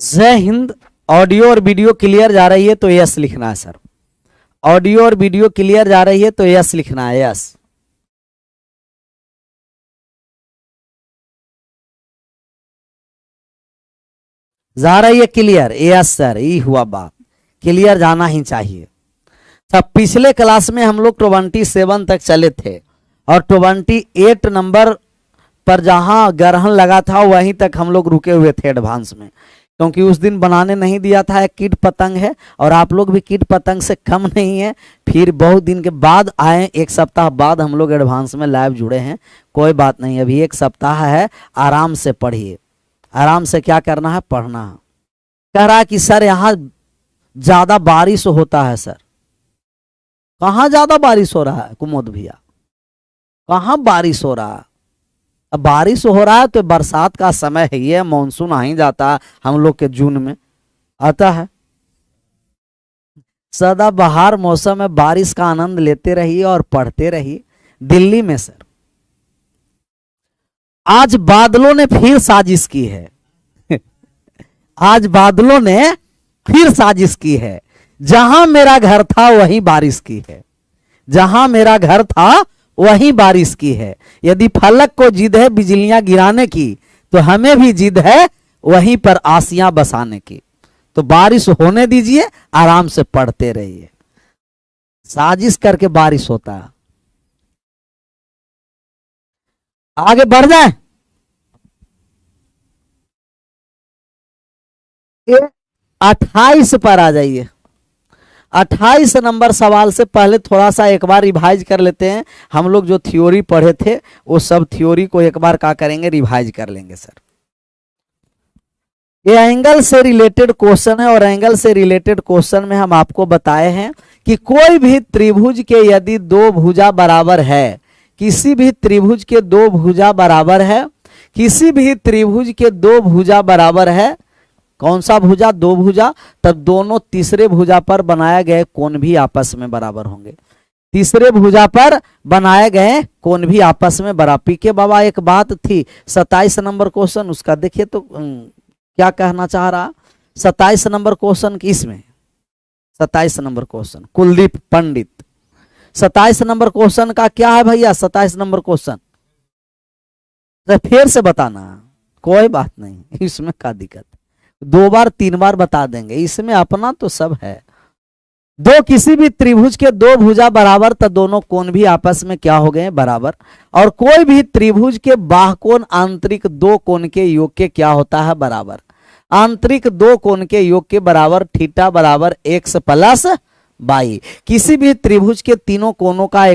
जय हिंद। ऑडियो और video clear जा रही है तो यस लिखना है सर। ऑडियो और वीडियो क्लियर जा रही है तो यस लिखना है, यस। जा रही है क्लियर? यस सर, ये हुआ बात, क्लियर जाना ही चाहिए। सब पिछले क्लास में हम लोग 27 तक चले थे और 28 नंबर पर जहां ग्रहण लगा था वहीं तक हम लोग रुके हुए थे एडवांस में, क्योंकि उस दिन बनाने नहीं दिया था। एक कीट पतंग है और आप लोग भी कीट पतंग से कम नहीं है। फिर बहुत दिन के बाद आए, एक सप्ताह बाद हम लोग एडवांस में लाइव जुड़े हैं। कोई बात नहीं, अभी एक सप्ताह है, आराम से पढ़िए। आराम से क्या करना है? पढ़ना है। कह रहा है कि सर यहाँ ज्यादा बारिश होता है। सर कहाँ ज्यादा बारिश हो रहा है कुमोद भैया? कहाँ बारिश हो रहा है? अब बारिश हो रहा है तो बरसात का समय है, ये मानसून आ ही जाता है हम लोग के जून में आता है। सदाबहार मौसम में बारिश का आनंद लेते रहिए और पढ़ते रहिए। दिल्ली में सर आज बादलों ने फिर साजिश की है। आज बादलों ने फिर साजिश की है। जहां मेरा घर था वहीं बारिश की है। जहां मेरा घर था वहीं बारिश की है। यदि फलक को जिद है बिजलियां गिराने की तो हमें भी जिद है वहीं पर आसियां बसाने की। तो बारिश होने दीजिए, आराम से पढ़ते रहिए। साजिश करके बारिश होता है। आगे बढ़ जाए। 28 पर आ जाइए। 28 नंबर सवाल से पहले थोड़ा सा एक बार रिवाइज कर लेते हैं। हम लोग जो थ्योरी पढ़े थे वो सब थ्योरी को एक बार क्या करेंगे? रिवाइज कर लेंगे सर। ये एंगल से रिलेटेड क्वेश्चन है और एंगल से रिलेटेड क्वेश्चन में हम आपको बताए हैं कि कोई भी त्रिभुज के यदि दो भुजा बराबर है, किसी भी त्रिभुज के दो भुजा बराबर है, किसी भी त्रिभुज के दो भुजा बराबर है, कौन सा भुजा? दो भुजा, तब दोनों तीसरे भुजा पर बनाए गए कोण भी आपस में बराबर होंगे। तीसरे भुजा पर बनाए गए कोण भी आपस में बराबर। पीके बाबा एक बात थी 27 नंबर क्वेश्चन, उसका देखिए तो क्या कहना चाह रहा। 27 नंबर क्वेश्चन किसमें? 27 नंबर क्वेश्चन कुलदीप पंडित। 27 नंबर क्वेश्चन का क्या है भैया? 27 नंबर क्वेश्चन फिर से बताना, कोई बात नहीं, इसमें क्या दिक्कत? 2 बार 3 बार बता देंगे, इसमें अपना तो सब है। दो किसी भी त्रिभुज के दो भुजा बराबर तो दोनों कोण भी आपस में क्या हो गए? बराबर। और कोई भी त्रिभुज के बाह्यकोण आंतरिक दो कोण के योग के क्या होता है? बराबर। आंतरिक दो कोण के योग के बराबर थीटा बराबर x प्लस y। किसी भी त्रिभुज के तीनों कोणों का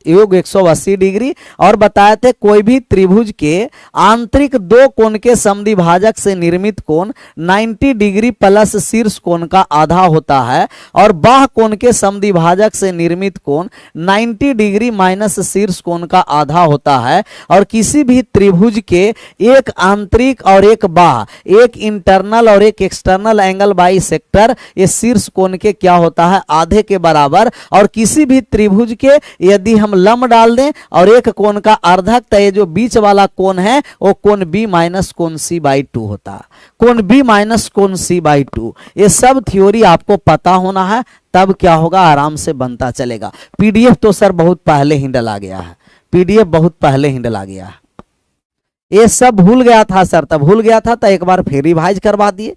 योग 180 डिग्री। और बताए थे कोई भी त्रिभुज के आंतरिक दो कोण के समद्विभाजक से निर्मित कोण 90 डिग्री प्लस शीर्ष कोण का आधा होता है और बाह्य कोण के समद्विभाजक से निर्मित कोण 90 डिग्री माइनस शीर्ष कोण का आधा होता है। और किसी भी त्रिभुज के एक आंतरिक और एक बाह्य, एक इंटरनल और एक एक्सटर्नल एंगल बाई सेक्टर, ये शीर्ष कोण के क्या होता है? आधे के बराबर। और किसी भी त्रिभुज के यदि हम लंब डाल दें और एक कोण का अर्धक, तो ये जो बीच वाला कोण है वो कोण बी माइनस कोण सी बाई 2 होता है। कोण बी माइनस कोण सी बाई 2, ये सब थ्योरी आपको पता होना है, तब क्या होगा? आराम से बनता चलेगा। पीडीएफ तो सर बहुत पहले ही डला गया है, पीडीएफ बहुत पहले ही डला गया है। ये सब भूल गया था सर, तब भूल गया था तो एक बार फिर रिवाइज करवा दिए।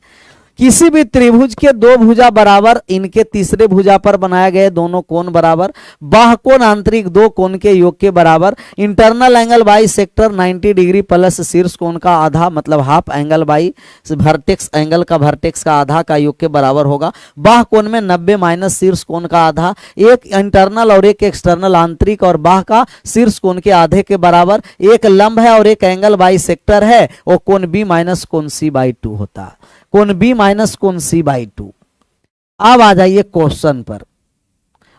किसी भी त्रिभुज के दो भुजा बराबर, इनके तीसरे भुजा पर बनाए गए दोनों कोण बराबर। बाह्य कोण आंतरिक दो कोण के योग के बराबर। Internal angle by sector 90 degree plus शीर्ष कोण का आधा, मतलब half angle by vertex angle का वर्टेक्स का आधा का योग के बराबर होगा। बाह्य कोण में 90 माइनस शीर्ष कोण का आधा। एक इंटरनल और एक एक्सटर्नल, आंतरिक और बाह्य का शीर्ष कोण के आधे के बराबर। एक लंब है और एक एंगल बाई सेक्टर है, वो कोण बी माइनस कोण सी बाई 2 होता है। कोण बी माइनस कोण सी बाई 2। अब आ जाइए क्वेश्चन पर,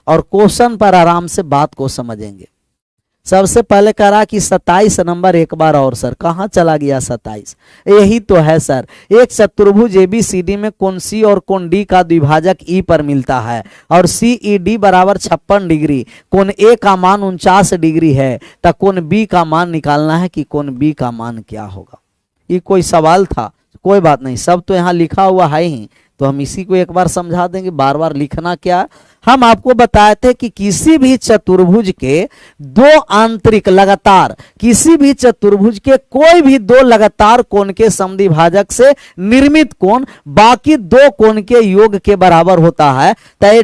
और क्वेश्चन पर आराम से बात को समझेंगे। सबसे पहले कह रहा कि 27 नंबर एक बार और सर, कहां चला गया 27? यही तो है सर। एक चतुर्भुज एबीसीडी में कोण सी और कोण डी का द्विभाजक ई पर मिलता है और सी ई डी बराबर 56 डिग्री। कोण ए का मान 49 डिग्री है, तो कोण बी का मान निकालना है कि कोण बी का मान क्या होगा। ये कोई सवाल था? कोई बात नहीं, सब तो यहाँ लिखा हुआ है ही, तो हम इसी को एक बार समझा देंगे, बार बार लिखना क्या। हम आपको बताए थे कि किसी भी चतुर्भुज के दो आंतरिक लगातार, किसी भी चतुर्भुज के कोई भी दो लगातार कोण के समद्विभाजक से निर्मित कोण बाकी दो कोण के योग के बराबर होता है। तो ये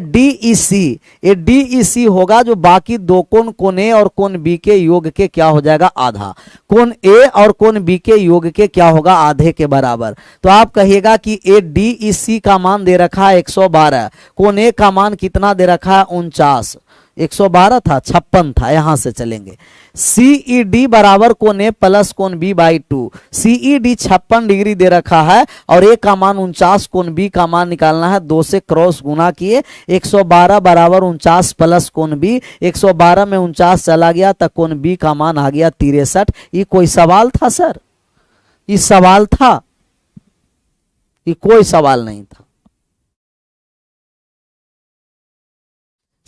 DEC होगा जो बाकी दो कोण, कोण ए और कोण बी के योग के क्या हो जाएगा, आधा। कोण ए और कोण बी के योग के क्या होगा, आधे के बराबर। तो आप कहिएगा कि DEC का मान दे रखा है 112, कोण ए का मान कितना दे रखा है 49, 112 था 56 था, यहां से चलेंगे। CED बराबर कोण ए प्लस कोण बी बाई 2, CED 56 डिग्री दे रखा है और ए का मान 49, कोण बी का मान निकालना है, 2 से क्रॉस गुना किए, 112 बराबर 49 प्लस कोण बी, 112 में 49 चला गया तो कोण बी का मान आ गया 63। ये कोई सवाल था सर? ये सवाल था? ये कोई सवाल नहीं था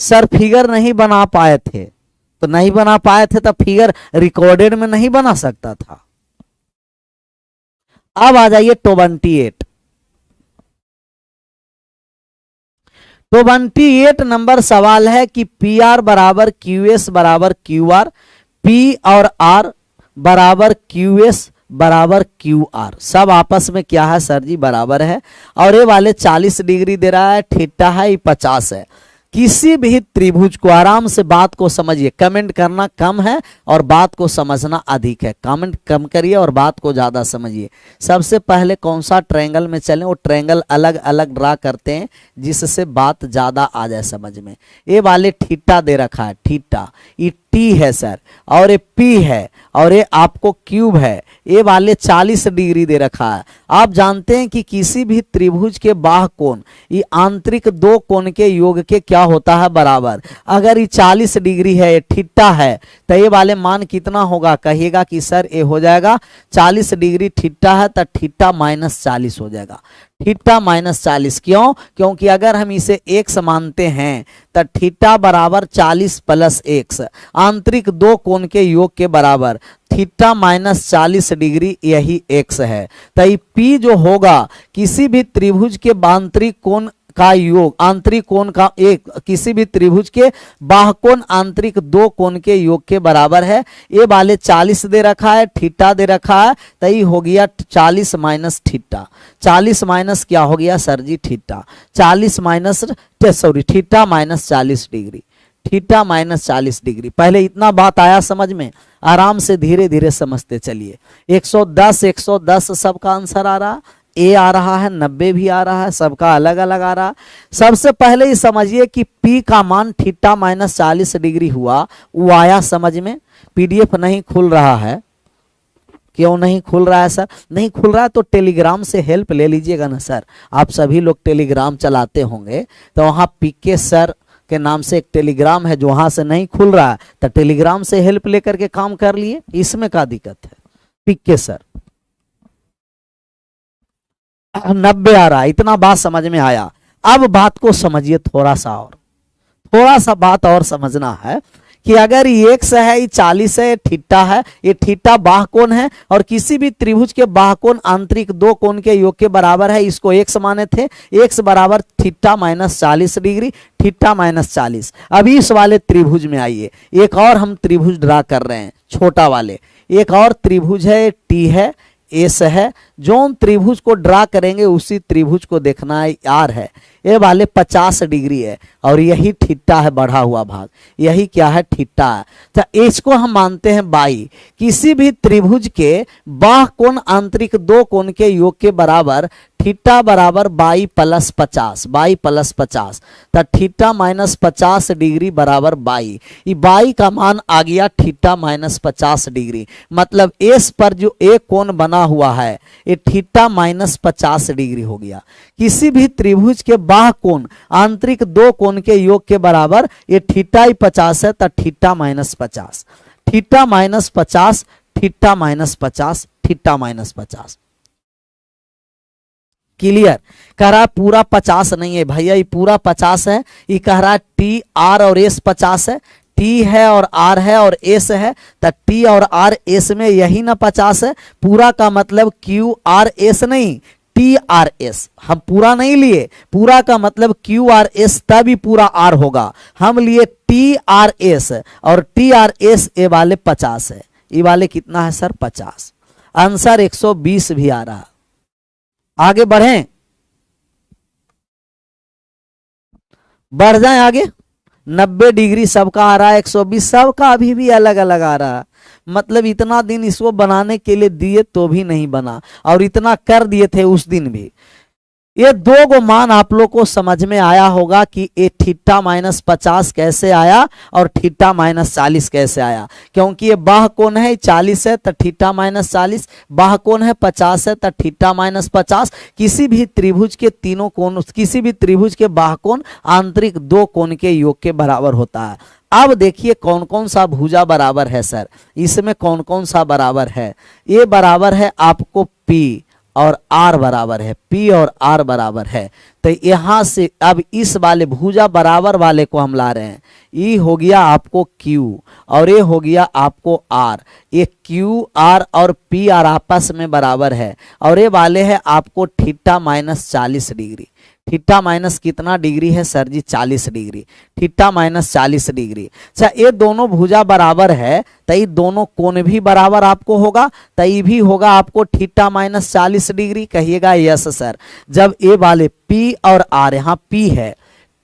सर। फिगर नहीं बना पाए थे, तो नहीं बना पाए थे तो फिगर रिकॉर्डेड में नहीं बना सकता था। अब आ जाइए 28 नंबर सवाल है कि PR बराबर QS बराबर QR, P और R बराबर QS बराबर QR, सब आपस में क्या है सर जी, बराबर है। और ये वाले 40 डिग्री दे रहा है, थीटा है, ये 50 है। किसी भी त्रिभुज को, आराम से बात को समझिए, कमेंट करना कम है और बात को समझना अधिक है। कमेंट कम करिए और बात को ज्यादा समझिए। सबसे पहले कौन सा ट्रायंगल में चलें, वो ट्रायंगल अलग अलग ड्रा करते हैं जिससे बात ज्यादा आ जाए समझ में। ये वाले थीटा दे रखा है, थीटा, ये T है सर, और ये P है, और ये आपको क्यूब है। ये वाले 40 डिग्री दे रखा है। आप जानते हैं कि किसी भी त्रिभुज के बाह्य कोण, ये आंतरिक दो कोण के योग के क्या होता है, बराबर। अगर ये 40 डिग्री है, ये थीटा है, तो ये वाले मान कितना होगा, कहिएगा कि सर ये हो जाएगा 40 डिग्री थीटा है तो थीटा माइनस 40 हो जाएगा। थीटा माइनस 40 क्यों? क्योंकि अगर हम इसे x मानते हैं तो थीटा बराबर 40 प्लस x, आंतरिक दो कोण के योग के बराबर। थीटा माइनस 40 डिग्री यही x है। तो ये P जो होगा किसी भी त्रिभुज के आंतरिक कोण का योग, आंतरिक कोण का एक, किसी भी त्रिभुज के बाह्य कोण आंतरिक दो कोण के योग के बराबर है। ये वाले 40 दे रखा है, थीटा दे रखा है, तो ये हो गया 40 माइनस थीटा। 40 माइनस क्या हो गया sir ji, theta. 40 minus sorry theta minus 40 degree, theta minus 40 degree. पहले इतना बात आया समझ में, आराम से धीरे धीरे समझते चलिए। 110 सबका आंसर आ रहा, ए आ रहा है, 90 भी आ रहा है, सबका अलग अलग आ रहा। सबसे पहले ही समझिए कि P का मान थीटा माइनस 40 डिग्री हुआ, वो आया समझ में। PDF नहीं खुल रहा है, क्यों नहीं खुल रहा है सर? नहीं खुल रहा है तो टेलीग्राम से हेल्प ले लीजिएगा ना सर। आप सभी लोग टेलीग्राम चलाते होंगे, तो वहाँ PK सर के नाम से एक टेलीग्राम है, जो वहां से नहीं खुल रहा है तो टेलीग्राम से हेल्प लेकर के काम कर लिए, इसमें क्या दिक्कत है। PK सर 90 आ रहा है, इतना बात समझ में आया। अब बात को समझिए थोड़ा सा बात और समझना है कि अगर ये x है, ये 40 है, ये थीटा है, ये थीटा बाह्य कोण है, और किसी भी त्रिभुज के बाह्य कोण आंतरिक दो कोण के योग के बराबर है, इसको x माने थे। x बराबर theta minus 40 degree, theta minus 40। अभी इस वाले त्रिभुज में आइए, एक और हम त्रिभुज ड्रा कर रहे हैं, छोटा वाले। एक और त्रिभुज है, T है, एस है। जो त्रिभुज को ड्रा करेंगे उसी त्रिभुज को देखना है, आर है। ये वाले 50 डिग्री है और यही थीटा है, बढ़ा हुआ भाग, यही क्या है, थीटा है। तो एच को हम मानते हैं बाई। किसी भी त्रिभुज के बाह्य कोण आंतरिक दो कोण के योग के बराबर थीटा बराबर बाई प्लस 50, बाई प्लस 50। तो थीटा माइनस 50 डिग्री बराबर बाई। ये बाई का मान आ गया थीटा माइनस 50 डिग्री। मतलब एस पर जो एक कोण बना हुआ है ये थीटा माइनस 50 डिग्री हो गया। किसी भी त्रिभुज के बाह्य कोण आंतरिक दो कोण के योग के बराबर ये थीटा ही 50 है, तो theta minus 50, theta minus 50, theta minus 50, theta minus 50। Clear? कह रहा है पूरा 50 नहीं है भैया, ये पूरा 50 है। ये कह रहा है टी आर और एस 50 है, टी है और आर है और एस है, तो टी और आर एस में यही ना 50 है। पूरा का मतलब क्यू आर एस नहीं, टी आर एस। हम पूरा नहीं लिए, पूरा का मतलब क्यू आर एस तभी पूरा आर होगा। हम लिए टी आर एस और टी आर एस ए वाले 50 है। ये वाले कितना है सर 50। आंसर 120 भी आ रहा। आगे बढ़ें, बढ़ जाएं आगे। 90 डिग्री सबका आ रहा है, 120 सबका अभी भी अलग अलग आ रहा है। मतलब इतना दिन इसको बनाने के लिए दिए तो भी नहीं बना, और इतना कर दिए थे उस दिन भी। ये दो गो मान आप लोग को समझ में आया होगा कि ये थीटा माइनस 50 कैसे आया और थीटा माइनस 40 कैसे आया। क्योंकि ये बाह कोण है 40 है तो थीटा माइनस 40, बाह कोण है 50 है तो थीटा माइनस 50। किसी भी त्रिभुज के तीनों कोण, किसी भी त्रिभुज के बाह कोण आंतरिक दो कोण के योग के बराबर होता है। अब देखिए कौन कौन सा भुजा बराबर है सर, इसमें कौन कौन सा बराबर है। ये बराबर है आपको P और R बराबर है, P और R बराबर है। तो यहां से अब इस वाले भुजा बराबर वाले को हम ला रहे हैं। ये हो गया आपको Q और ये हो गया आपको R। ये Q R और P R आपस में बराबर है और ये वाले है आपको theta minus 40 degree. Theta minus कितना डिग्री है सर जी 40 डिग्री, थीटा माइनस 40 डिग्री। अच्छा ये दोनों भुजा बराबर है तो ये दोनों कोण भी बराबर आपको होगा, तो ये भी होगा आपको थीटा माइनस 40 डिग्री। कहिएगा यस सर। जब ये वाले P और R, यहाँ P है,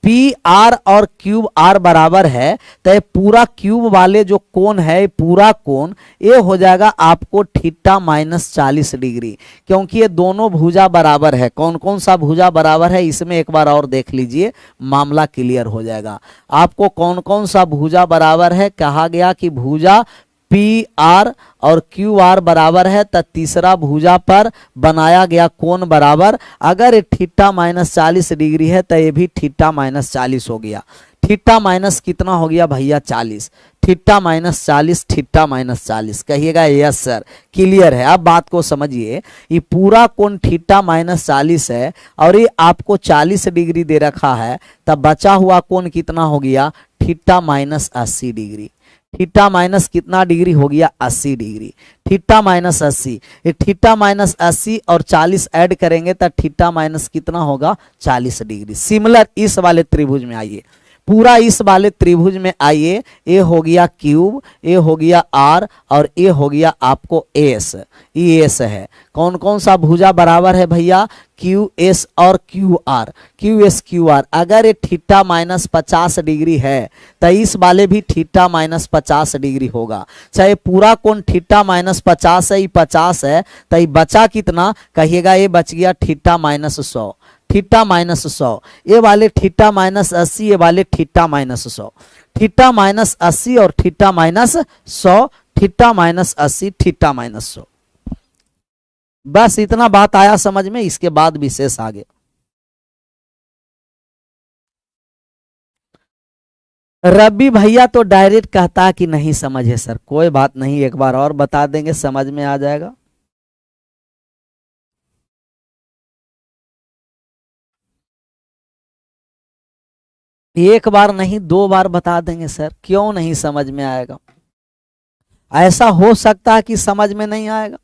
पी आर और क्यूब आर बराबर है तो ये पूरा क्यूब वाले जो कोण है, पूरा कोण ये हो जाएगा आपको थीटा माइनस 40 डिग्री। क्योंकि ये दोनों भुजा बराबर है। कौन कौन सा भुजा बराबर है इसमें एक बार और देख लीजिए, मामला क्लियर हो जाएगा आपको। कौन कौन सा भुजा बराबर है, कहा गया कि भुजा पी आर और क्यू आर बराबर है तो तीसरा भुजा पर बनाया गया कोण बराबर। अगर ये थीटा माइनस 40 डिग्री है तो ये भी थीटा माइनस 40 हो गया। थीटा माइनस कितना हो गया भैया 40, थीटा माइनस 40, थीटा माइनस 40। कहिएगा यस सर, क्लियर है। अब बात को समझिए, ये पूरा कोण थीटा माइनस 40 है और ये आपको 40 डिग्री दे रखा है, तब बचा हुआ कोण कितना हो गया theta minus 80 degree. Theta minus कितना डिग्री हो गया 80 डिग्री, थीटा माइनस 80। ये थीटा माइनस 80 और 40 ऐड करेंगे तो थीटा माइनस कितना होगा 40 डिग्री। सिमिलर इस वाले त्रिभुज में आइए, पूरा इस वाले त्रिभुज में आइए। ए हो गया क्यूब, ए हो गया आर और ए हो गया आपको एस। ये एस है। कौन कौन सा भुजा बराबर है भैया, क्यू एस और Q R, Q S Q R. अगर ये थीटा माइनस 50 डिग्री है तो इस वाले भी थीटा माइनस 50 डिग्री होगा। चाहे पूरा कोण थीटा माइनस 50 है, ये 50 है तो ये बचा कितना, कहिएगा ये बच गया थीटा माइनस 100, थीटा माइनस 100। ये वाले थीटा माइनस 80, ये वाले थीटा माइनस 100, थीटा माइनस 80 और theta minus 100, theta minus 80, theta minus 100। बस इतना बात आया समझ में, इसके बाद विशेष आगे। रवि भैया तो डायरेक्ट कहता है कि नहीं समझे सर, कोई बात नहीं, एक बार और बता देंगे समझ में आ जाएगा। एक बार नहीं 2 बार बता देंगे सर, क्यों नहीं समझ में आएगा। ऐसा हो सकता है कि समझ में नहीं आएगा।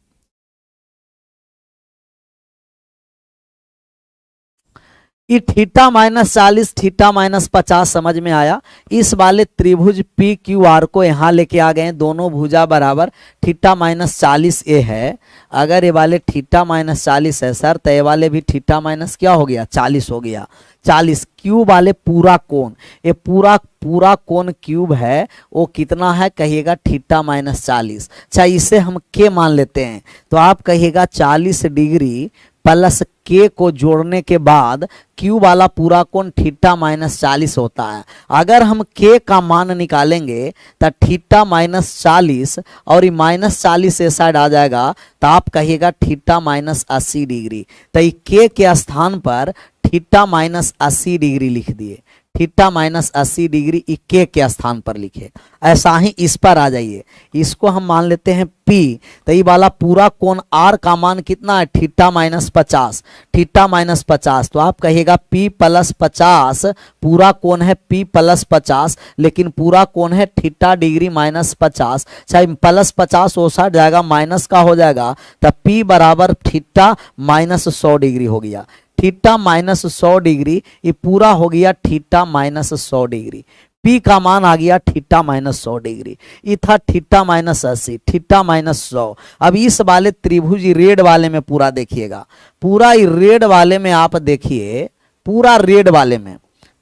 ये थीटा माइनस 40, थीटा माइनस 50 समझ में आया। इस वाले त्रिभुज पी क्यू आर को यहाँ लेके आ गए, दोनों भुजा बराबर। थीटा माइनस 40 ए है, अगर ये वाले थीटा माइनस 40 है सर तो ये वाले भी थीटा माइनस क्या हो गया 40 हो गया। 40 क्यूब वाले पूरा कोण, ये पूरा कोण क्यूब है, वो कितना है कहिएगा थीटा माइनस 40। अच्छा इसे हम के मान लेते हैं तो आप कहिएगा 40 डिग्री प्लस के को जोड़ने के बाद क्यूब वाला पूरा कोण थीटा माइनस 40 होता है। अगर हम के का मान निकालेंगे तो थीटा माइनस 40 और ये माइनस 40 ए साइड आ जाएगा तो आप कहिएगा थीटा माइनस 80 डिग्री। तो ये के स्थान पर थीटा माइनस 80 डिग्री लिख दिए, थीटा माइनस 80 डिग्री के स्थान पर लिखे। ऐसा ही इस पर आ जाइए, इसको हम मान लेते हैं P। तो ये वाला पूरा कोण R का मान कितना है, थीटा माइनस 50, थीटा माइनस 50। तो आप कहिएगा P प्लस 50, पूरा कोण है P प्लस 50, लेकिन पूरा कोण है थीटा डिग्री माइनस 50। चाहे प्लस 50 हो साइड जाएगा, माइनस का हो जाएगा, तब P बराबर थीटा माइनस 100 डिग्री हो गया। थीटा माइनस 100 डिग्री, ये पूरा हो गया थीटा माइनस 100 डिग्री। P का मान आ गया थीटा माइनस 100 डिग्री। ये था थीटा माइनस 80, थीटा माइनस 100। अब इस वाले त्रिभुज रेड वाले में पूरा देखिएगा, पूरा रेड वाले में आप देखिए, पूरा रेड वाले में,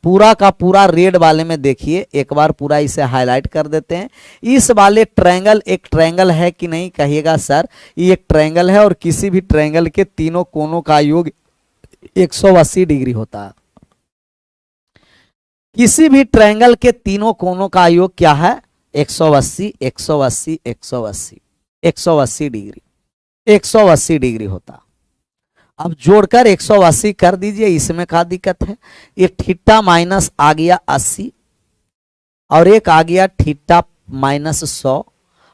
पूरा का पूरा रेड वाले में देखिए, एक बार पूरा इसे हाईलाइट कर देते हैं। इस वाले ट्रायंगल, एक ट्रायंगल है कि नहीं, कहिएगा सर ये एक ट्रायंगल है और किसी भी ट्रायंगल के तीनों कोनों का योग 180 डिग्री होता है। किसी भी ट्रायंगल के तीनों कोनों का योग क्या है, 180, 180, 180, 180 डिग्री, 180 डिग्री होता। अब जोड़कर 180 कर दीजिए, इसमें क्या दिक्कत है। ये थीटा माइनस आ गया 80 और एक आ गया थीटा माइनस 100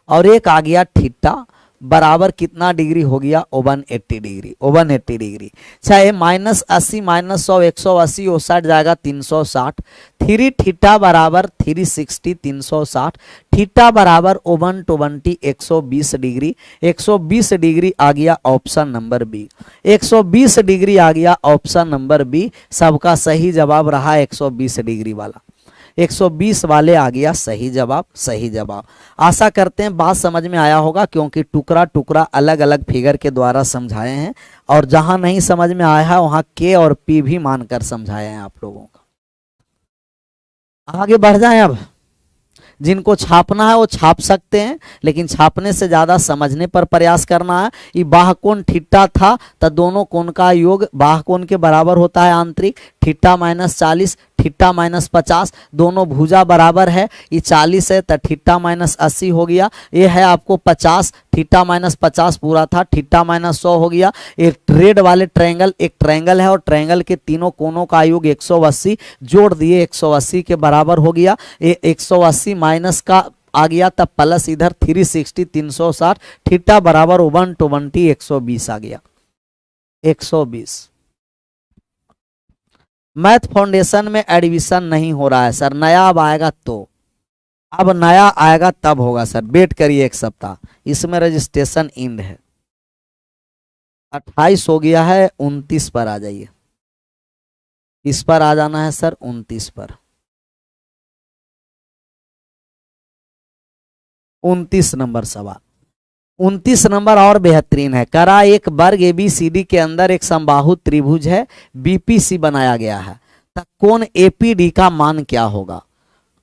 और एक आ गया थीटा बराबर कितना डिग्री हो गया, 180 डिग्री, 180 डिग्री। चाहे माइनस 80 माइनस 100, 180 हो साइड जाएगा 360। 3 थीटा बराबर 360, 360 थीटा बराबर 120, 120 डिग्री। 120 डिग्री आ गया ऑप्शन नंबर बी, 120 डिग्री आ गया ऑप्शन नंबर बी। सबका सही जवाब रहा 120 डिग्री वाला, 120 वाले आ गया सही जवाब, सही जवाब। आशा करते हैं बात समझ में आया होगा, क्योंकि टुकड़ा टुकड़ा अलग अलग फिगर के द्वारा समझाए हैं और जहां नहीं समझ में आया है वहां के और पी भी मानकर समझाए हैं आप लोगों का। आगे बढ़ जाएं। अब जिनको छापना है वो छाप सकते हैं, लेकिन छापने से ज्यादा समझने पर प्रयास करना है। ये बाह्य कोण थीटा था, तो दोनों कोण का योग बाह्य कोण के बराबर होता है आंतरिक। थीटा माइनस 40, थीटा माइनस 50, दोनों भुजा बराबर है। ये 40 है तो थीटा माइनस 80 हो गया। ये है आपको 50, थीटा माइनस 50 पूरा था, थीटा माइनस 100 हो गया। ये रेड वाले ट्रायंगल एक ट्रायंगल है और ट्रायंगल के तीनों कोनों का योग 180, जोड़ दिए 180 के बराबर हो गया। ये 180 माइनस का आ गया तब प्लस इधर 360, 360 थीटा बराबर 120, 120 आ गया, 120। मैथ फाउंडेशन में एडमिशन नहीं हो रहा है सर, नया अब आएगा तो, अब नया आएगा तब होगा सर, वेट करिए एक सप्ताह। इसमें रजिस्ट्रेशन इंड है, 28 हो गया है, 29 पर आ जाइए। इस पर आ जाना है सर, 29 पर, 29 नंबर सवाल। 29 नंबर और बेहतरीन है। करा एक वर्ग ABCD के अंदर एक समबाहु त्रिभुज है, BPC बनाया गया है, तो कोण APD का मान क्या होगा।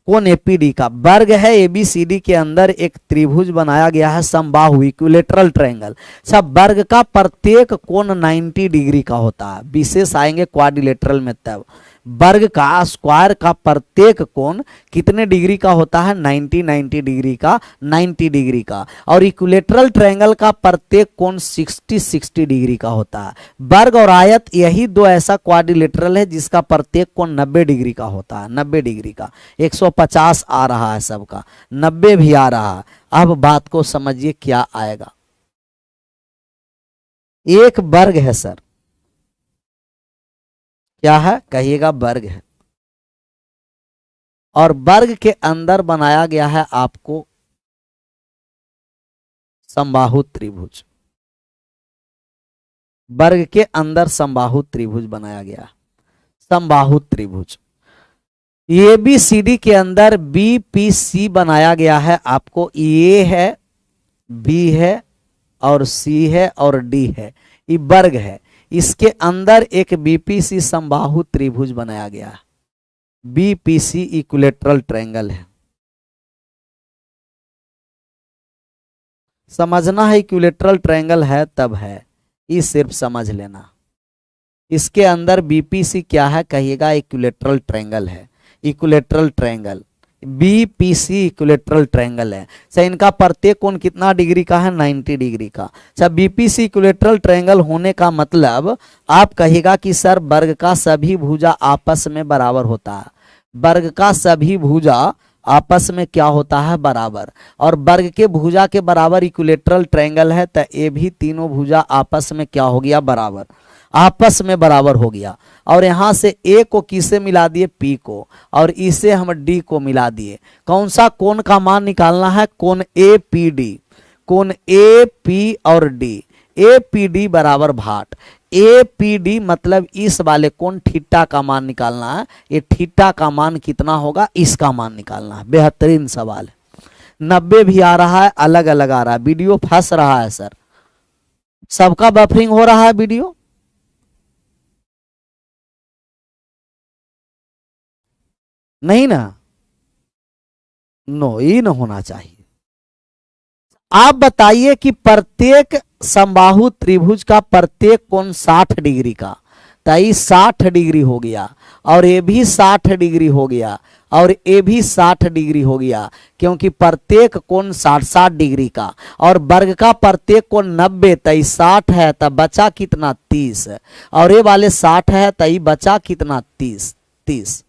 कोण APD का वर्ग है, ABCD के अंदर एक त्रिभुज बनाया गया है समबाहु इक्विलेटरल ट्रायंगल। सब वर्ग का प्रत्येक कोण 90 डिग्री का होता है, विशेष आएंगे क्वाड्रिलेटरल में तब। वर्ग का स्क्वायर का प्रत्येक कोण कितने डिग्री का होता है, 90 डिग्री का, 90 डिग्री का। और इक्विलेटरल ट्रायंगल का प्रत्येक कोण 60 डिग्री का होता है। वर्ग और आयत यही दो ऐसा क्वाड्रिलेटरल है जिसका प्रत्येक कोण 90 डिग्री का होता है, 90 डिग्री का। 150 आ रहा है सबका, 90 भी आ रहा है। अब बात को समझिए क्या आएगा। एक वर्ग है सर, क्या है कहिएगा, वर्ग है, और वर्ग के अंदर बनाया गया है आपको समबाहु त्रिभुज। वर्ग के अंदर समबाहु त्रिभुज बनाया गया, समबाहु त्रिभुज। ABCD के अंदर BPC बनाया गया है आपको। A है, B है और C है और D है, ये वर्ग है। इसके अंदर एक BPC समबाहु त्रिभुज बनाया गया है, BPC इक्विलेटरल ट्रायंगल है। समझना है इक्विलेटरल ट्रायंगल है तब है, ये सिर्फ समझ लेना। इसके अंदर BPC क्या है कहिएगा, इक्विलेटरल ट्रायंगल है, equilateral triangle BPC equilateral triangle है। सर इनका प्रत्येक कोण कितना डिग्री का है, 90 डिग्री का। सर BPC इक्विलेटरल ट्रायंगल होने का मतलब आप कहिएगा कि सर वर्ग का सभी भुजा आपस में बराबर होता है, वर्ग का सभी भुजा आपस में क्या होता है, बराबर। और वर्ग के भुजा के बराबर इक्विलेटरल ट्रायंगल है, तो ये भी तीनों भुजा आपस में क्या हो गया, बराबर, आपस में बराबर हो गया। और यहां से ए को किसे मिला दिए, पी को, और इसे हम डी को मिला दिए। कौन सा कोण का मान निकालना है, कोण ए पी डी, कोण ए पी और डी। ए पी डी बराबर भाट, ए पी डी मतलब इस वाले कोण थीटा का मान निकालना है। ये थीटा का मान कितना होगा, इसका मान निकालना है। बेहतरीन सवाल है। 90 भी आ रहा है, अलग अलग आ रहा है, वीडियो फंस रहा है सर, सबका बफरिंग हो रहा है वीडियो। नहीं ना, नो, ये न होना चाहिए। आप बताइए कि प्रत्येक समबाहु त्रिभुज का प्रत्येक कोण 60 डिग्री का, तो ये 60 डिग्री हो गया, और ये भी 60 डिग्री हो गया, और ये भी 60 डिग्री हो गया, क्योंकि प्रत्येक कोण 60-60 डिग्री का, और वर्ग का प्रत्येक कोण 90, तो 60 है, तब बचा कितना, 30, और ये वाले 60 है, तो बचा कितना, 30, 30,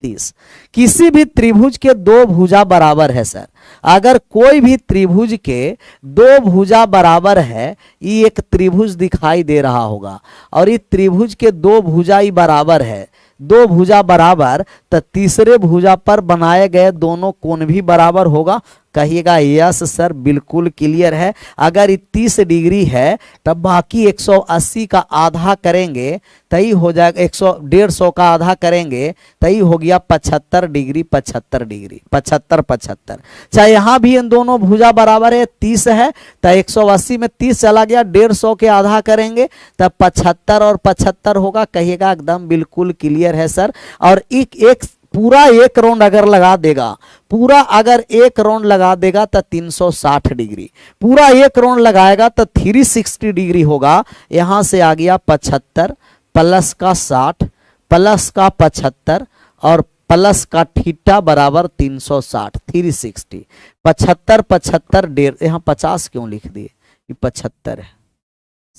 30। किसी भी त्रिभुज के दो भुजा बराबर है सर, अगर कोई भी त्रिभुज के दो भुजा बराबर है, ये एक त्रिभुज दिखाई दे रहा होगा, और ये त्रिभुज के दो भुजा ही बराबर है, दो भुजा बराबर, तो तीसरे भुजा पर बनाए गए दोनों कोण भी बराबर होगा। कहिएगा यस सर, बिल्कुल क्लियर है। अगर 30 डिग्री है, तब बाकी 180 का आधा करेंगे, तई हो जाएगा 150 का आधा करेंगे, तई हो गया 75 डिग्री, 75 डिग्री, 75 75। चाहे यहां भी इन दोनों भुजा बराबर है, 30 है, तो 180 में 30 चला गया, 150 के आधा करेंगे, तब 75 और 75 होगा। कहिएगा एकदम बिल्कुल क्लियर है सर। और एक पूरा एक राउंड अगर लगा देगा, पूरा अगर एक राउंड लगा देगा तो 360 डिग्री, पूरा एक राउंड लगाएगा तो 360 डिग्री होगा। यहां से आ गया 75 प्लस का 60 प्लस का 75 और प्लस का थीटा बराबर 360, 360। 75 75 1.5, यहाँ 50 क्यों लिख दिए, 75 है,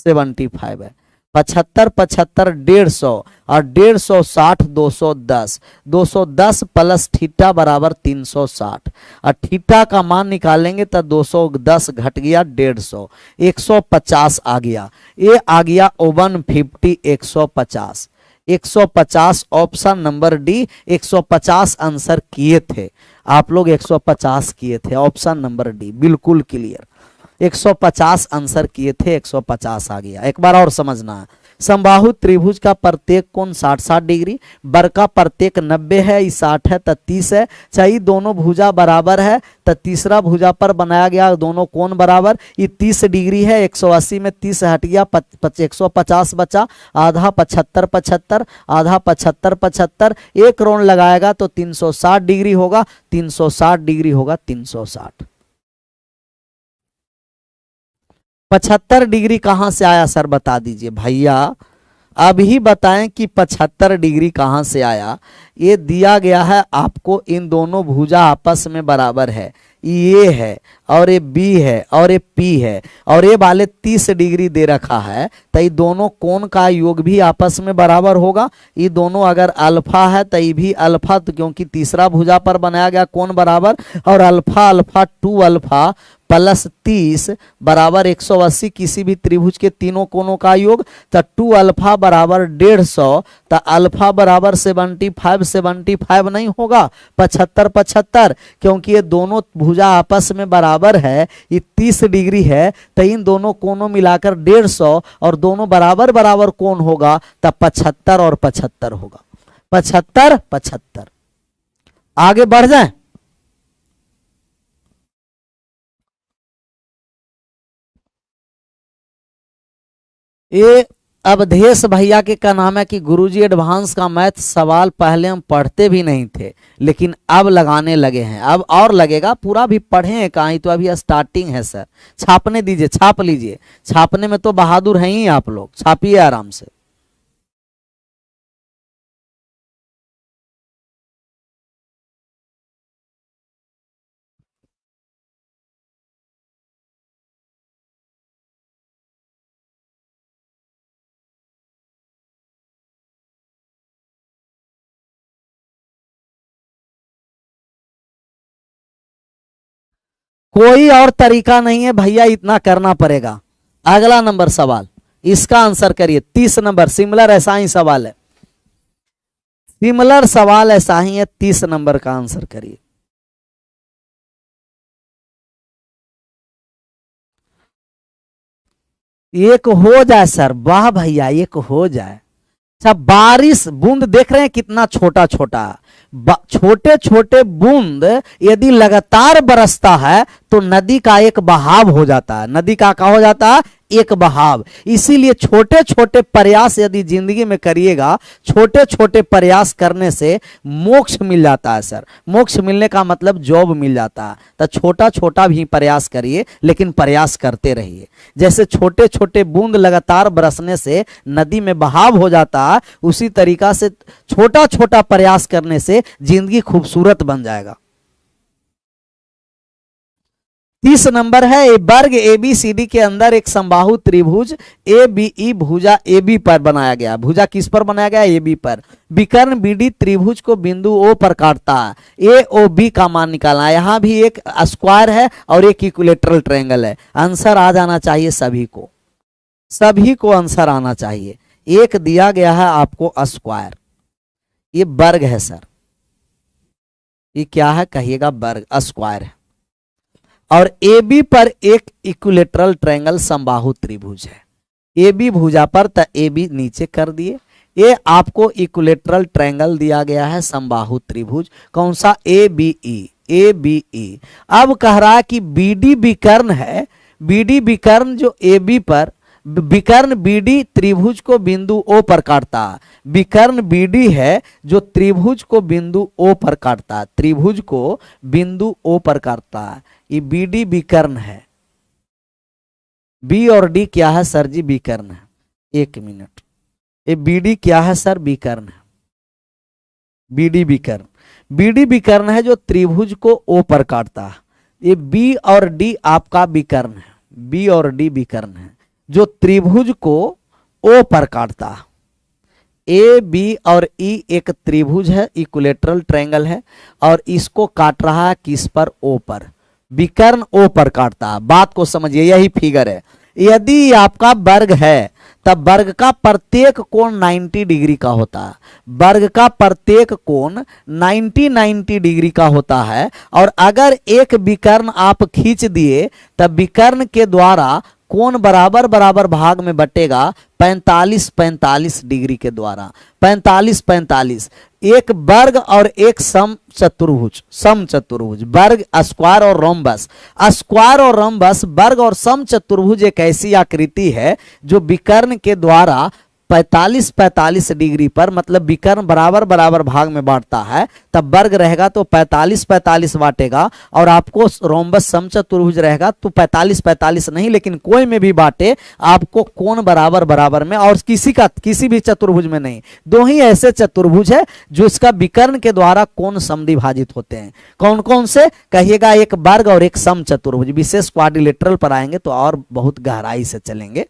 75 है। 75 75 150, और 150 60 210, 210 प्लस थीटा बराबर 360, और थीटा का मान निकालेंगे तो 210 घट गया 150, 150 आ गया। ये आ गया 150, 150, 150 ऑप्शन नंबर डी, 150 आंसर किए थे आप लोग, 150 किए थे, ऑप्शन नंबर डी बिल्कुल क्लियर। 150 आंसर किए थे, 150 आ गया। एक बार और समझना है, समबाहु त्रिभुज का प्रत्येक कोण 60-60 डिग्री, वर्ग का प्रत्येक 90 है, ये 60 है, तो 30 है। चाहिए दोनों भुजा बराबर है, तो तीसरा भुजा पर बनाया गया दोनों कोण बराबर, ये 30 डिग्री है, 180 में 30 हट गया, 150 बचा, आधा 75 75, आधा 75 75, एक राउंड लगाएगा तो 360 डिग्री होगा, 360 डिग्री होगा, 360। 75 डिग्री कहां से आया सर, बता दीजिए भैया, अभी बताएं कि 75 डिग्री कहां से आया। ये दिया गया है आपको, इन दोनों भुजा आपस में बराबर है, ये है और ये बी है और ये पी है, और ये वाले 30 डिग्री दे रखा है, तो ये दोनों कोण का योग भी आपस में बराबर होगा। ये दोनों अगर अल्फा है तो ये भी अल्फा, तो क्योंकि तीसरा भुजा पर बनाया गया कोण बराबर, और अल्फा अल्फा 2 अल्फा प्लस 30 बराबर 180, किसी भी त्रिभुज के तीनों कोणों का योग, तो 2 अल्फा बराबर 150, तो अल्फा बराबर 75 75 नहीं होगा, 75 75, क्योंकि ये दोनों भुजा आपस में बराबर है, ये 30 डिग्री है, तो इन दोनों कोणों मिलाकर 150, और दोनों बराबर बराबर कोण होगा, तब 75 और 75 होगा, 75 75। आगे बढ़ जाए, ये अवधेश भैया के का नाम है कि गुरुजी एडवांस का मैथ सवाल पहले हम पढ़ते भी नहीं थे, लेकिन अब लगाने लगे हैं, अब और लगेगा, पूरा भी पढ़े हैं कहीं, तो अभी स्टार्टिंग है सर। छापने दीजिए, छाप लीजिए, छापने में तो बहादुर हैं ही आप लोग, छापिए आराम से। कोई और तरीका नहीं है भैया, इतना करना पड़ेगा। अगला नंबर सवाल, इसका आंसर करिए। 30 नंबर सिमिलर ऐसा ही सवाल है, सिमिलर सवाल ऐसा ही है। 30 नंबर का आंसर करिए। एक हो जाए सर, वाह भैया, एक हो जाए। अच्छा, बारिश बूंद देख रहे हैं कितना छोटा छोटा, छोटे छोटे बूंद यदि लगातार बरसता है तो नदी का एक बहाव हो जाता है। नदी का क्या हो जाता है? एक बहाव। इसीलिए छोटे छोटे प्रयास यदि जिंदगी में करिएगा, छोटे छोटे प्रयास करने से मोक्ष मिल जाता है सर। मोक्ष मिलने का मतलब जॉब मिल जाता है। तो छोटा छोटा भी प्रयास करिए, लेकिन प्रयास करते रहिए। जैसे छोटे छोटे बूंद लगातार बरसने से नदी में बहाव हो जाता है, उसी तरीका से छोटा छोटा प्रयास करने से जिंदगी खूबसूरत बन जाएगा। 30 नंबर है, ए वर्ग ABCD के अंदर एक समबाहु त्रिभुज ABE भुजा AB पर बनाया गया। भुजा किस पर बनाया गया? AB पर। विकर्ण BD त्रिभुज को बिंदु O पर काटता है। AOB का मान निकालना है। यहां भी एक स्क्वायर है और एक इक्विलेटरल ट्रायंगल है। आंसर आ जाना चाहिए सभी को, सभी को आंसर आना चाहिए। एक दिया गया है आपको स्क्वायर, ये वर्ग है सर। ये क्या है कहिएगा? वर्ग, स्क्वायर है। और AB पर एक इक्विलेटरल ट्रायंगल समबाहु त्रिभुज है। AB भुजा पर, तो AB नीचे कर दिए। ये आपको इक्विलेटरल ट्रायंगल दिया गया है समबाहु त्रिभुज। कौन सा? ABE। ABE। अब कह रहा है कि BD विकर्ण है। BD विकर्ण जो AB पर, विकर्ण BD त्रिभुज को बिंदु O पर काटता है। विकर्ण BD है जो त्रिभुज को बिंदु O पर काटता है। त्रिभुज को बिंदु O पर काटता है। ये BD विकर्ण है। B और D क्या है सर जी? विकर्ण है। एक मिनट, ये BD क्या है सर? विकर्ण है। BD विकर्ण, BD विकर्ण है जो त्रिभुज को O पर काटता है। ये B और D आपका विकर्ण है। B और D विकर्ण है जो त्रिभुज को O पर काटता है। A, B और E एक त्रिभुज है, इक्विलेटरल ट्रायंगल है, और इसको काट रहा है किस पर? O पर। विकर्ण O पर काटता है। बात को समझिए, यही फिगर है। यदि आपका वर्ग है तब वर्ग का प्रत्येक कोण 90 डिग्री का होता है। वर्ग का प्रत्येक कोण 90 डिग्री का होता है। और अगर एक विकर्ण आप खींच दिए तब विकर्ण के द्वारा कोण बराबर बराबर भाग में बटेगा 45 डिग्री के द्वारा। 45 एक वर्ग और एक सम चतुर्भुज। सम चतुर्भुज, वर्ग, स्क्वायर और रोम्बस। स्क्वायर और रोम्बस, वर्ग और सम चतुर्भुज एक ऐसी आकृति है जो विकर्ण के द्वारा 45 डिग्री पर, मतलब विकर्ण बराबर बराबर भाग में बांटता है। तब वर्ग रहेगा तो 45 बांटेगा, और आपको रोम्बस समचतुर्भुज रहेगा तो 45 नहीं, लेकिन कोई में भी बांटे आपको कोण बराबर बराबर में, और किसी भी चतुर्भुज में नहीं। दो ही ऐसे चतुर्भुज है जो इसका विकर्ण के द्वारा कोण समद्विभाजित होते हैं। कौन कौन से कहिएगा? एक वर्ग और एक समचतुर्भुज। विशेष क्वाड्रिलेटरल पर आएंगे तो और बहुत गहराई से चलेंगे।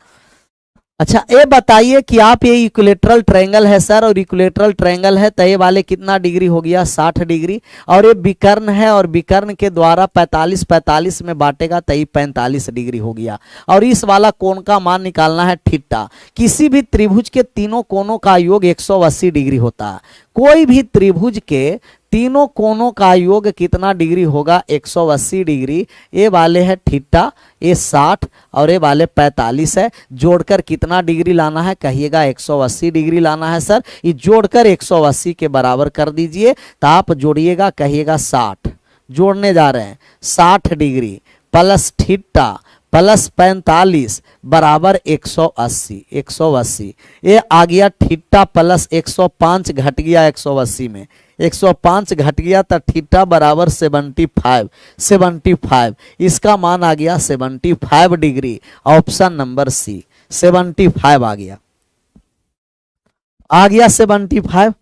अच्छा, ये बताइए कि आप, ये इक्विलेटरल ट्रायंगल है सर, और इक्विलेटरल ट्रायंगल है तो ये वाले कितना डिग्री हो गया? 60 डिग्री। और ये विकर्ण है और विकर्ण के द्वारा 45 में बांटेगा तो ये 45 डिग्री हो गया। और इस वाला कोण का मान निकालना है थीटा। किसी भी त्रिभुज के तीनों कोणों का योग 180 डिग्री होता है। कोई भी त्रिभुज के तीनों कोणों का योग कितना डिग्री होगा? 180 डिग्री। ये वाले है थीटा, ये 60 और ये वाले 45 है। जोड़कर कितना डिग्री लाना है कहिएगा? 180 डिग्री लाना है सर। ये जोड़कर 180 के बराबर कर दीजिए। तो आप जोड़िएगा, कहिएगा 60। जोड़ने जा रहे हैं, 60 डिग्री प्लस थीटा प्लस 45 बराबर 180। 180 ये आ गया। थीटा प्लस 105 घट गया 180 में, 105 घट गया तो थीटा बराबर 75। इसका मान आ गया 75 डिग्री। ऑप्शन नंबर सी 75 आ गया 75।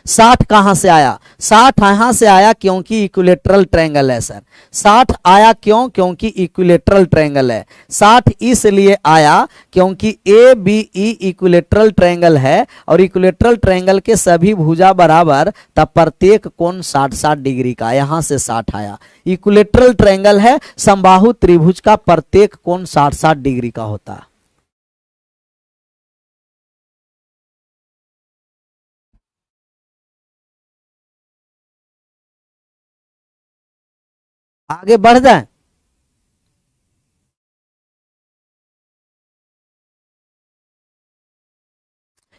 60 कहां से आया? 60 यहां से आया क्योंकि इक्विलेटरल ट्रायंगल है सर। 60 आया क्यों? क्योंकि इक्विलेटरल ट्रायंगल है। 60 इसलिए आया क्योंकि A B E equilateral triangle है और इक्विलेटरल ट्रायंगल के सभी भुजा बराबर, तब प्रत्येक कोण 60-60 डिग्री का, यहां से 60 आया। इक्विलेटरल ट्रायंगल है, समबाहु त्रिभुज का प्रत्येक कोण 60-60 डिग्री का होता है। आगे बढ़ जाए।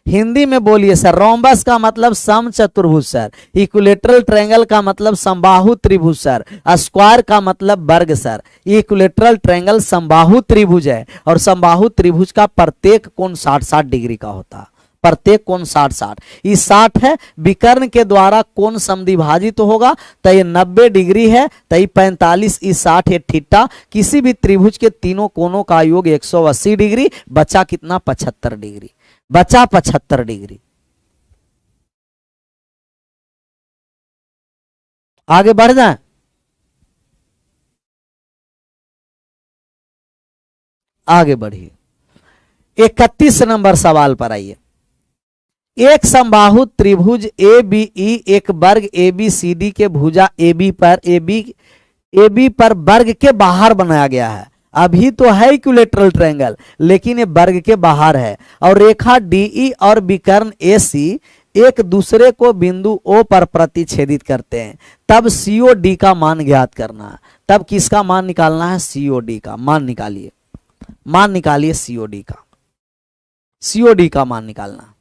हिंदी में बोलिए सर। रोम्बस का मतलब समचतुर्भुज सर। इक्विलेटरल ट्रायंगल का मतलब समबाहु त्रिभुज सर। स्क्वायर का मतलब वर्ग सर। इक्विलेटरल ट्रायंगल समबाहु त्रिभुज है और समबाहु त्रिभुज का प्रत्येक कोण 60-60 डिग्री का होता है। प्रत्येक कोण 60-60। ये 60 है, विकर्ण के द्वारा कोण समद्विभाजित तो होगा, तो ये 90 डिग्री है, तो ये 45, ये 60 है थीटा। किसी भी त्रिभुज के तीनों कोणों का योग 180 डिग्री, बचा कितना? 75 डिग्री, बचा 75 डिग्री। आगे बढ़ जाए। आगे बढ़िए, 31 नंबर सवाल पर आइए। एक समबाहु त्रिभुज ए बी ई एक वर्ग ए बी सी डी के भुजा ए बी पर वर्ग के बाहर बनाया गया है। अभी तो है इक्विलेटरल ट्रायंगल, लेकिन ये वर्ग के बाहर है। और रेखा डीई और विकर्ण एसी एक दूसरे को बिंदु ओ पर प्रतिच्छेदित करते हैं। तब सीओडी का मान ज्ञात करना है। तब किसका मान निकालना है? सीओडी का मान निकालिए। मान निकालिए सीओडी का। सीओडी का मान निकालना,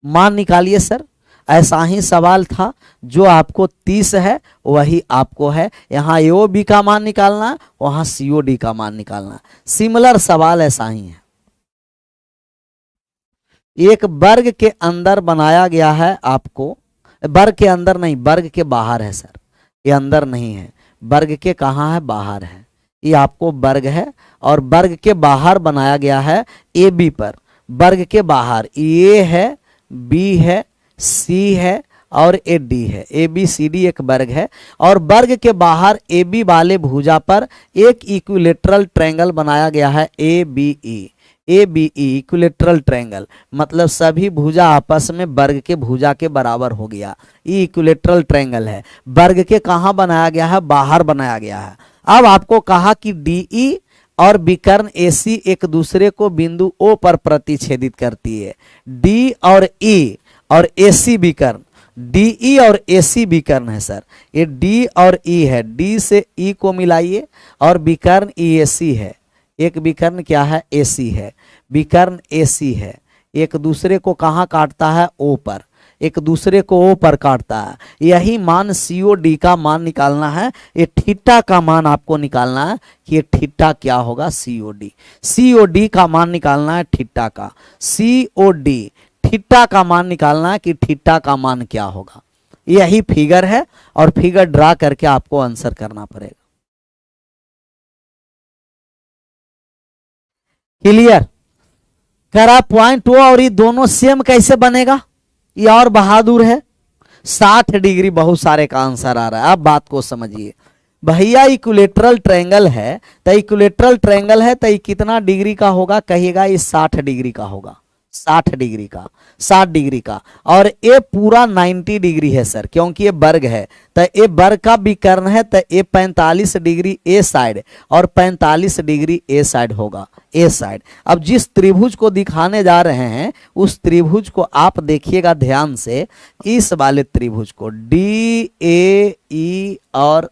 मान निकालिए सर। ऐसा ही सवाल था, जो आपको 30 है वही आपको है। यहां एओ बी का मान निकालना है, वहां सीओडी का मान निकालना है। सिमिलर सवाल ऐसा ही है। एक वर्ग के अंदर बनाया गया है आपको, वर्ग के अंदर नहीं, वर्ग के बाहर है सर। ये अंदर नहीं है, वर्ग के कहाँ है? बाहर है। ये आपको वर्ग है और वर्ग के बाहर बनाया गया है ए बी पर। वर्ग के बाहर ए है, बी है, सी है और ए डी है। ए बी सी डी एक वर्ग है और वर्ग के बाहर ए बी वाले भुजा पर एक इक्विलेटरल ट्रायंगल बनाया गया है A B E. A B E equilateral triangle मतलब सभी भुजा आपस में वर्ग के भुजा के बराबर हो गया। ये इक्विलेटरल ट्रायंगल है। वर्ग के कहाँ बनाया गया है? बाहर बनाया गया है। अब आपको कहा कि डीई और विकर्ण एसी एक दूसरे को बिंदु ओ पर प्रतिच्छेदित करती है। डी और ई और एसी विकर्ण, डीई और एसी विकर्ण है सर। ये डी और ई है, डी से ई को मिलाइए और विकर्ण ई एसी है। एक विकर्ण क्या है? एसी है। विकर्ण एसी है, एक दूसरे को कहाँ काटता है? ओ पर। एक दूसरे को ओ पर काटता है। यही मान सीओडी का मान निकालना है। ये थीटा का मान आपको निकालना है कि ये थीटा क्या होगा? सीओडी। सीओडी का मान निकालना है थीटा का। सीओडी थीटा का मान निकालना है कि थीटा का मान क्या होगा। यही फिगर है और फिगर ड्रा करके आपको आंसर करना पड़ेगा। क्लियर? करा पॉइंट हो। और ये दोनों सेम कैसे बनेगा? ये और बहादुर है। 60 डिग्री बहुत सारे का आंसर आ रहा है। आप बात को समझिए भैया। इक्विलेटरल ट्रायंगल है तो इक्विलेटरल ट्रायंगल है तो ये कितना डिग्री का होगा? कहिएगा ये 60 डिग्री का होगा। 60 डिग्री का, 60 डिग्री का। और ये पूरा 90 डिग्री है सर, क्योंकि ये वर्ग है। तो ये वर्ग का विकर्ण है तो ये 45 डिग्री ए साइड और 45 डिग्री ए साइड होगा। ए साइड। अब जिस त्रिभुज को दिखाने जा रहे हैं उस त्रिभुज को आप देखिएगा ध्यान से। इस वाले त्रिभुज को डी ए ई और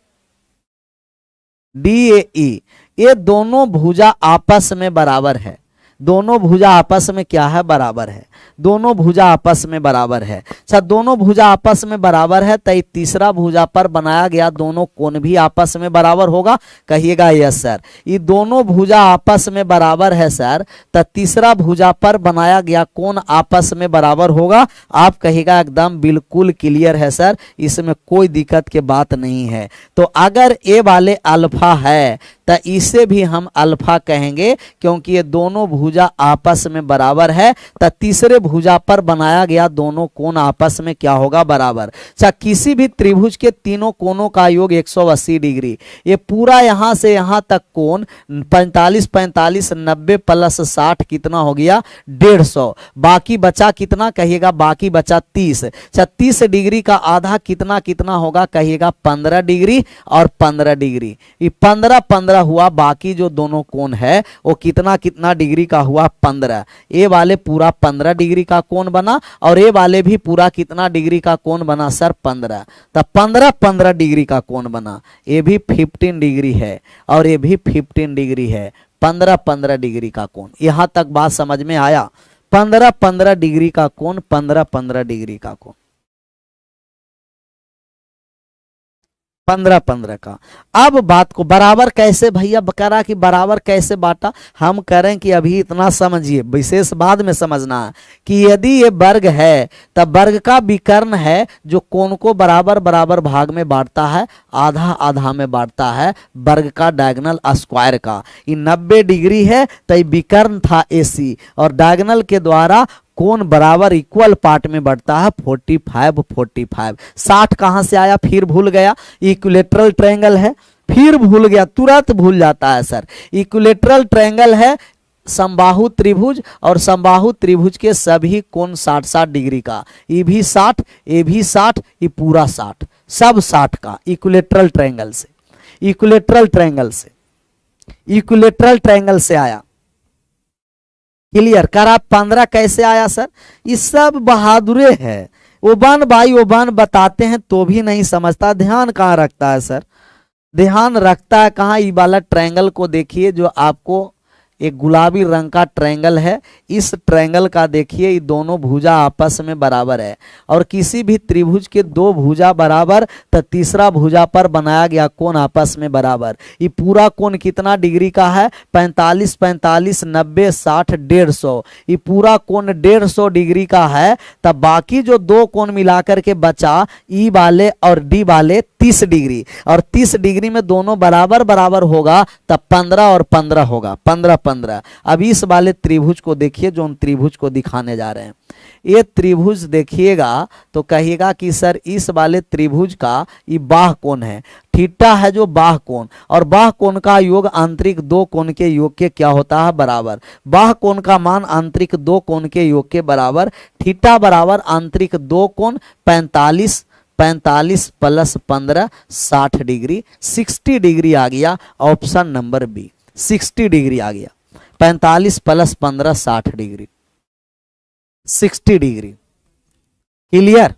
डी ए ई, ये दोनों भुजा आपस में बराबर है। दोनों भुजा आपस में क्या है? बराबर है। दोनों भुजा आपस में बराबर है। अच्छा, दोनों भुजा आपस में बराबर है तो तीसरा भुजा पर बनाया गया दोनों कोण भी आपस में बराबर होगा। कहिएगा यस सर। ये दोनों भुजा आपस में बराबर है सर, तो तीसरा भुजा पर बनाया गया कोण आपस में बराबर होगा। आप कहिएगा एकदम बिल्कुल क्लियर है सर, इसमें कोई दिक्कत की बात नहीं है। तो अगर ए वाले अल्फा है तो इसे भी हम अल्फा कहेंगे, क्योंकि ये दोनों भुजा आपस में बराबर है। तो तीसरे भुजा पर बनाया गया दोनों कोण आपस में क्या होगा, बराबर। अच्छा, किसी भी त्रिभुज के तीनों कोणों का योग 180 डिग्री। ये पूरा यहां से यहां तक कोण 45 45 90 प्लस 60 कितना हो गया, 150। बाकी बचा कितना कहिएगा, बाकी बचा 30। 36 डिग्री का आधा कितना कितना होगा कहिएगा, 15 डिग्री और 15 डिग्री। ये 15 15 हुआ। बाकी जो दोनों कोण है वो कितना कितना डिग्री का हुआ, 15। ये वाले पूरा 15 डिग्री का कोण बना और ये वाले भी पूरा कितना डिग्री का कोण बना सर, 15। तब 15 15 डिग्री का कोण बना। ये भी 15 डिग्री है और ये भी 15 डिग्री है। 15 15 डिग्री का कोण। यहां तक बात समझ में आया। 15 15 डिग्री का कोण, 15 15 डिग्री का कोण, 15 15 का। अब बात को बराबर कैसे भैया करा कि बराबर कैसे बांटा, हम करें कि अभी इतना समझिए, विशेष बाद में समझना है कि यदि ये वर्ग है तब वर्ग का विकर्ण है जो कोण को बराबर बराबर भाग में बांटता है, आधा आधा में बांटता है, वर्ग का डायगोनल स्क्वायर का। ये 90 डिग्री है तो ये विकर्ण था AC और डायगोनल के द्वारा कोण बराबर इक्वल पार्ट में बढ़ता है 45 45। 60 कहां से आया फिर भूल गया, इक्विलेटरल ट्रायंगल है, फिर भूल गया, तुरंत भूल जाता है सर। इक्विलेटरल ट्रायंगल है समबाहु त्रिभुज और समबाहु त्रिभुज के सभी कोण 60 60 डिग्री का। ये भी 60, ये भी 60, ये पूरा 60, सब 60 का। इक्विलेटरल ट्रायंगल से, इक्विलेटरल ट्रायंगल से, इक्विलेटरल ट्रायंगल से आया। क्लियर करा। 15 कैसे आया सर, ये सब बहादुरे है। ओबन भाई ओबन बताते हैं तो भी नहीं समझता, ध्यान कहाँ रखता है सर, ध्यान रखता है कहाँ। ये वाला ट्रायंगल को देखिए जो आपको एक गुलाबी रंग का ट्रायंगल है, इस ट्रायंगल का देखिए ये दोनों भुजा आपस में बराबर है और किसी भी त्रिभुज के दो भुजा बराबर तो तीसरा भुजा पर बनाया गया कोण आपस में बराबर। ये पूरा कोण कितना डिग्री का है, 45 45 90 60 150। ये पूरा कोण 150 डिग्री का है। तब बाकी जो दो कोण मिलाकर के बचा ई वाले और डी वाले 30 डिग्री और 30 डिग्री में दोनों बराबर बराबर होगा तब 15 और 15 होगा, 15 15। अब इस वाले त्रिभुज को देखिए जो हम त्रिभुज को दिखाने जा रहे हैं। ये त्रिभुज देखिएगा तो कहिएगा कि सर इस वाले त्रिभुज का ये बाह कोण है, थीटा है जो बाह कोण, और बाह कोण का योग आंतरिक दो कोण के योग के क्या होता है, बराबर। बाह कोण का मान आंतरिक दो कोण के योग के बराबर। थीटा बराबर आंतरिक दो कोण 45 45 प्लस 15 60 डिग्री, 60 डिग्री आ गया। ऑप्शन नंबर बी 60 डिग्री आ गया। 45 plus 15 60 degree, 60 degree. Clear.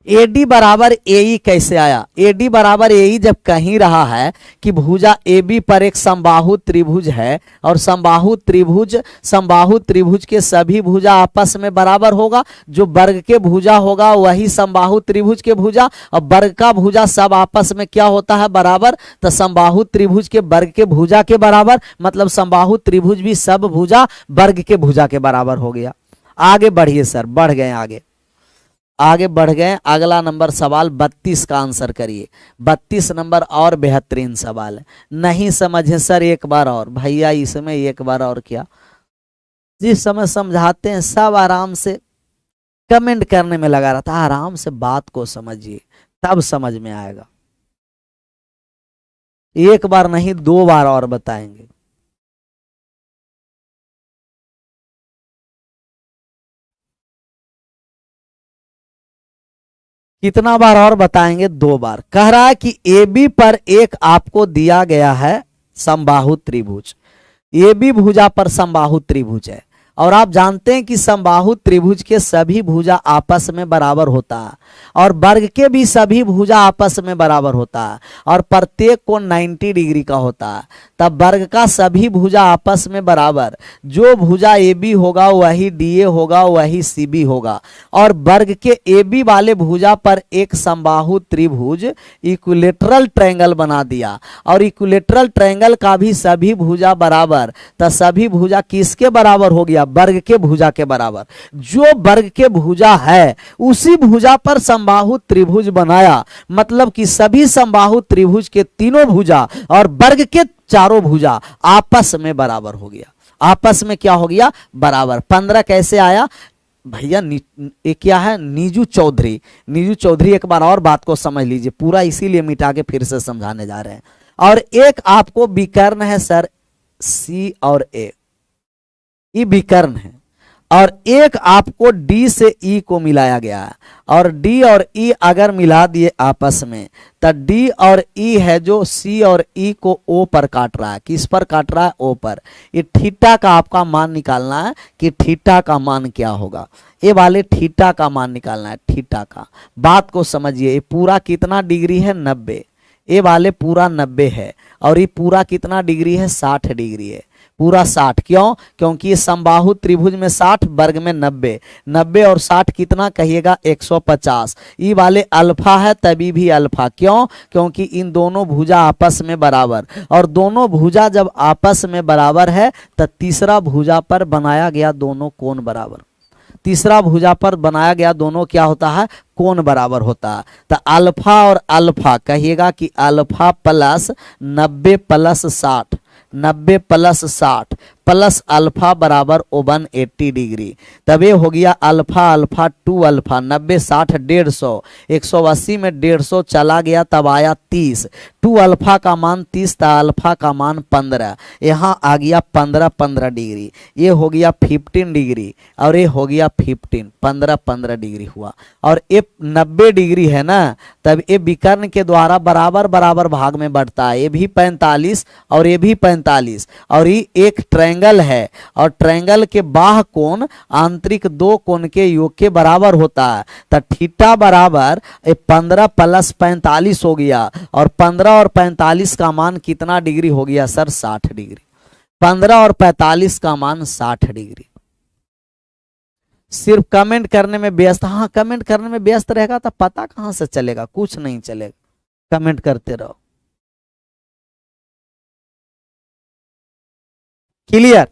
AD बराबर AE कैसे आया, AD बराबर AE जब कहीं रहा है कि भुजा AB पर एक समबाहु त्रिभुज है और समबाहु त्रिभुज के सभी भुजा आपस में बराबर होगा। जो वर्ग के भुजा होगा वही समबाहु त्रिभुज के भुजा, और वर्ग का भुजा सब आपस में क्या होता है, बराबर। तो समबाहु त्रिभुज के वर्ग के भुजा के बराबर, मतलब समबाहु त्रिभुज भी सब भुजा वर्ग के भुजा के बराबर हो गया। आगे बढ़िए सर, बढ़ गए आगे बढ़ गए। अगला नंबर सवाल 32 का आंसर करिए। 32 नंबर और बेहतरीन सवाल है। नहीं समझे सर एक बार और, भैया इसमें एक बार और क्या, जिस समय समझाते हैं सब आराम से कमेंट करने में लगा रहता है, आराम से बात को समझिए तब समझ में आएगा। एक बार नहीं 2 बार और बताएंगे। कितना बार और बताएंगे, 2 बार। कह रहा है कि AB पर एक आपको दिया गया है समबाहु त्रिभुज, AB भुजा पर समबाहु त्रिभुज है और आप जानते हैं कि समबाहु त्रिभुज के सभी भुजा आपस में बराबर होता है और वर्ग के भी सभी भुजा आपस में बराबर होता है और प्रत्येक कोण 90 डिग्री का होता है। तब वर्ग का सभी भुजा आपस में बराबर, जो भुजा AB होगा वही DA होगा वही CB होगा, और वर्ग के AB वाले भुजा पर एक समबाहु त्रिभुज इक्विलेटरल ट्रायंगल बना दिया और इक्विलेटरल ट्रायंगल का भी सभी भुजा बराबर। तो सभी भुजा किसके बराबर हो गया, वर्ग के भुजा के बराबर। जो वर्ग के भुजा है उसी भुजा पर समबाहु त्रिभुज बनाया, मतलब कि सभी समबाहु त्रिभुज के तीनों भुजा और वर्ग के चारों भुजा आपस में बराबर हो गया। आपस में क्या हो गया? बराबर। 15 कैसे आया भैया? ये क्या है? नीजू चौधरी। नीजू चौधरी, एक बार और बात को समझ लीजिए, पूरा इसीलिए मिटा के फिर से समझाने जा रहे हैं। और एक आपको विकर्ण है सर, सी और ए, ये विकर्ण है। और एक आपको डी से ई को मिलाया गया है, और डी और ई अगर मिला दिए आपस में तो डी और ई है जो सी और ई को ओ पर काट रहा है। किस पर काट रहा है? ओ पर। ये थीटा का आपका मान निकालना है कि थीटा का मान क्या होगा। ये वाले थीटा का मान निकालना है, थीटा का। बात को समझिए, ये पूरा कितना डिग्री है? 90। ये वाले पूरा 90 है, और ये पूरा कितना डिग्री है? 60 डिग्री है, पूरा 60। क्यों? क्योंकि ये समबाहु त्रिभुज में 60, वर्ग में 90। 90 और 60 कितना कहिएगा? 150। ये वाले अल्फा है तभी भी अल्फा। क्यों? क्योंकि इन दोनों भुजा आपस में बराबर, और दोनों भुजा जब आपस में बराबर है तो तीसरा भुजा पर बनाया गया दोनों कोण बराबर। तीसरा भुजा पर बनाया गया दोनों क्या होता है? कोण बराबर होता है। तो अल्फा और अल्फा कहिएगा कि alpha plus 90 plus 60, 90 plus 60 plus alpha बराबर 180 डिग्री। तब ये हो गया अल्फा अल्फा 2 अल्फा। 90 60 150, 180 में 150 चला गया, तब आया 30। 2 अल्फा का मान 30 था, अल्फा का मान 15। यहाँ आ गया 15 15 डिग्री। ये हो गया 15 डिग्री, और ये हो गया 15, 15 15 डिग्री हुआ। और ये 90 डिग्री है ना, तब ये विकर्ण के द्वारा बराबर बराबर भाग में बढ़ता है। ये भी 45 और ये भी 45, और ये एक ट्रायंगल है, और ट्रायंगल के बाह्य कोण आंतरिक दो कोण के योग के बराबर होता है। तो थीटा बराबर 15 प्लस 45 हो गया, और 15 और 45 का मान कितना डिग्री हो गया सर? 60 डिग्री। 15 और 45 का मान 60 डिग्री। सिर्फ कमेंट करने में व्यस्त, हाँ कमेंट करने में व्यस्त रहेगा तो पता कहां से चलेगा? कुछ नहीं चलेगा, कमेंट करते रहो। क्लियर?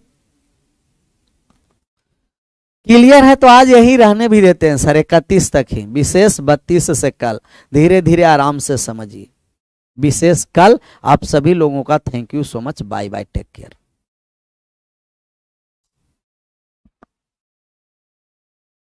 क्लियर है तो आज यही रहने भी देते हैं सर, 31 तक ही। विशेष 32 से कल। धीरे धीरे आराम से समझिए। विशेष कल। आप सभी लोगों का thank you so much. Bye bye, take care.